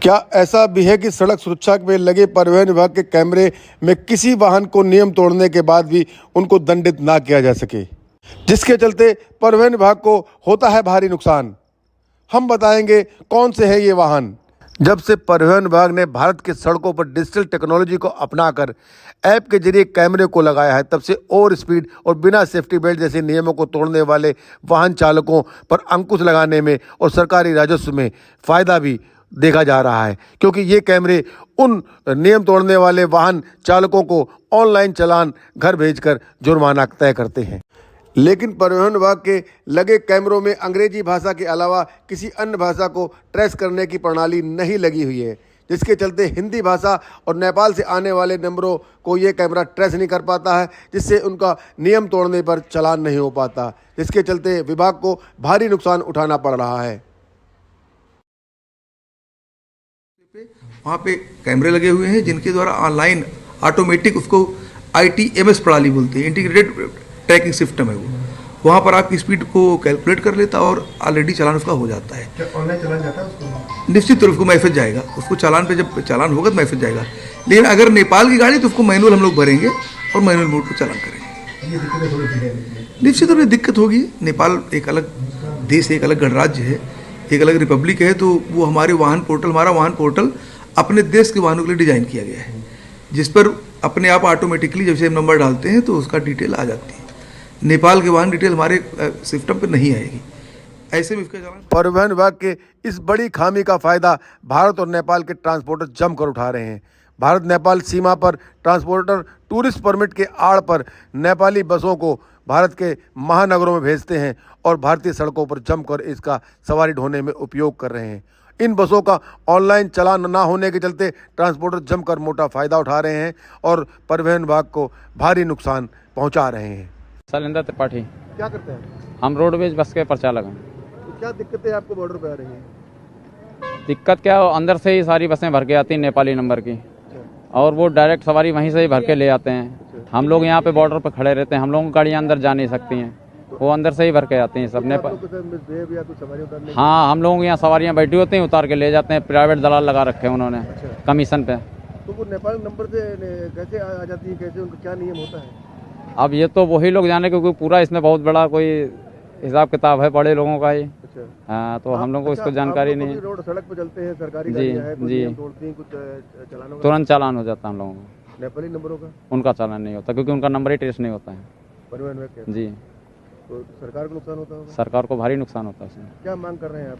क्या ऐसा भी है कि सड़क सुरक्षा में लगे परिवहन विभाग के कैमरे में किसी वाहन को नियम तोड़ने के बाद भी उनको दंडित ना किया जा सके, जिसके चलते परिवहन विभाग को होता है भारी नुकसान? हम बताएंगे कौन से है ये वाहन। जब से परिवहन विभाग ने भारत की सड़कों पर डिजिटल टेक्नोलॉजी को अपनाकर ऐप के जरिए कैमरे को लगाया है, तब से ओवर स्पीड और बिना सेफ्टी बेल्ट जैसे नियमों को तोड़ने वाले वाहन चालकों पर अंकुश लगाने में और सरकारी राजस्व में फायदा भी देखा जा रहा है, क्योंकि ये कैमरे उन नियम तोड़ने वाले वाहन चालकों को ऑनलाइन चालान घर भेजकर जुर्माना तय करते हैं। लेकिन परिवहन विभाग के लगे कैमरों में अंग्रेजी भाषा के अलावा किसी अन्य भाषा को ट्रेस करने की प्रणाली नहीं लगी हुई है, जिसके चलते हिंदी भाषा और नेपाल से आने वाले नंबरों को ये कैमरा ट्रेस नहीं कर पाता है, जिससे उनका नियम तोड़ने पर चालान नहीं हो पाता, जिसके चलते विभाग को भारी नुकसान उठाना पड़ रहा है। वहाँ पे कैमरे लगे हुए हैं जिनके द्वारा ऑनलाइन ऑटोमेटिक उसको ITMS प्रणाली बोलते हैं, इंटीग्रेटेड ट्रैकिंग सिस्टम है वो। वहाँ पर आपकी स्पीड को कैलकुलेट कर लेता और ऑलरेडी चालान उसका हो जाता है। क्या ऑनलाइन चालान जाता है उसको? निश्चित रूप से मैसेज जाएगा उसको, चालान पे जब चालान होगा तो मैसेज जाएगा। लेकिन अगर नेपाल की गाड़ी तो उसको मैनुअल हम लोग भरेंगे और मैनुअल मोड पर चालान करेंगे। निश्चित रूप से दिक्कत होगी। नेपाल एक अलग देश है, एक अलग गणराज्य है, एक अलग रिपब्लिक है, तो वो हमारा वाहन पोर्टल अपने देश के वाहनों के लिए डिज़ाइन किया गया है, जिस पर अपने आप ऑटोमेटिकली जैसे हम नंबर डालते हैं तो उसका डिटेल आ जाती है। नेपाल के वाहन डिटेल हमारे सिस्टम पर नहीं आएगी। ऐसे में इसका चालान परिवहन विभाग के इस बड़ी खामी का फायदा भारत और नेपाल के ट्रांसपोर्टर जमकर उठा रहे हैं। भारत नेपाल सीमा पर ट्रांसपोर्टर टूरिस्ट परमिट के आड़ पर नेपाली बसों को भारत के महानगरों में भेजते हैं और भारतीय सड़कों पर जमकर इसका सवारी ढोने में उपयोग कर रहे हैं। इन बसों का ऑनलाइन चालान ना होने के चलते ट्रांसपोर्टर जमकर मोटा फायदा उठा रहे हैं और परिवहन विभाग को भारी नुकसान पहुंचा रहे हैं। शैलेंद्र त्रिपाठी। क्या करते हैं? हम रोडवेज बस के प्रचालक हैं। तो क्या दिक्कतें आपको बॉर्डर पे आ रही हैं? दिक्कत क्या है, अंदर से ही सारी बसें भर के आती हैं नेपाली नंबर की, और वो डायरेक्ट सवारी वहीं से ही भर के ले आते हैं। हम लोग यहाँ पे बॉर्डर पे खड़े रहते हैं, हम लोगों की गाड़ियाँ अंदर जा नहीं सकती हैं, वो अंदर से ही भर के आती हैं सब। हाँ, हम लोगों की यहाँ सवारियाँ बैठी होती हैं, उतार के ले जाते हैं। प्राइवेट दलाल लगा रखे हैं उन्होंने कमीशन पे। तो वो नेपाल नंबर से कैसे आ जाती है, कैसे उनका क्या नियम होता है? अब ये तो वही लोग जाने, क्योंकि पूरा इसमें बहुत बड़ा कोई हिसाब किताब है बड़े लोगों का ही। हाँ, तो हम लोगों को इसको जानकारी नहीं है। रोड सड़क पर चलते हैं, सरकारी जी गाड़ियां हैं, कुछ जी, नियम तोड़ती हैं, कुछ चालान होगा, तुरंत चालान हो जाता है हम लोगों को। नेपाली नंबरों का उनका चालान नहीं होता, क्योंकि उनका नंबर ही ट्रेस नहीं होता है। परिवहन विभाग के जी, तो सरकार को नुकसान होता होगा। सरकार को भारी नुकसान होता है उसमें। क्या मांग कर रहे हैं आप?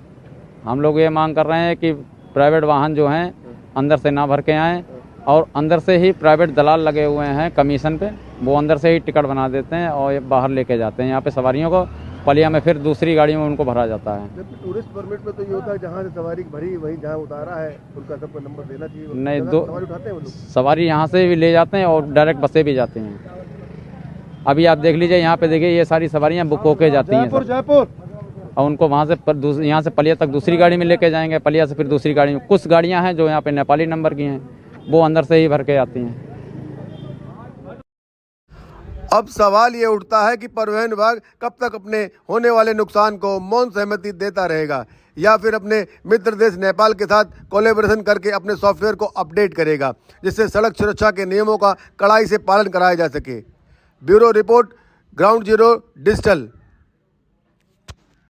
हम लोग ये मांग कर रहे हैं कि प्राइवेट वाहन जो हैं अंदर से ना भर के आएँ, और अंदर से ही प्राइवेट दलाल लगे हुए हैं कमीशन पे, वो अंदर से ही टिकट बना देते हैं और ये बाहर लेके जाते हैं यहाँ पे सवारियों को, पलिया में फिर दूसरी गाड़ी में उनको भरा जाता है। जबकि टूरिस्ट परमिट में तो ये होता है जहाँ से सवारी भरी वही जहाँ उतारा है उनका सबका नंबर देना चाहिए। नहीं, दो सवारी उठाते हैं वो लोग। सवारी यहाँ से भी ले जाते हैं और डायरेक्ट बसें भी जाती हैं। अभी आप देख लीजिए, यहाँ पे देखिए ये सारी सवारियाँ बुक होके जाती हैं जयपुर, और उनको वहाँ से यहाँ से पलिया तक दूसरी गाड़ी में लेके जाएंगे, पलिया से फिर दूसरी गाड़ी में। कुछ गाड़ियाँ हैं जो यहाँ पे नेपाली नंबर की हैं, वो अंदर से ही भर के आती हैं। अब सवाल ये उठता है कि परिवहन विभाग कब तक अपने होने वाले नुकसान को मौन सहमति देता रहेगा, या फिर अपने मित्र देश नेपाल के साथ कोलैबोरेशन करके अपने सॉफ्टवेयर को अपडेट करेगा, जिससे सड़क सुरक्षा के नियमों का कड़ाई से पालन कराया जा सके। Bureau report, ground zero digital.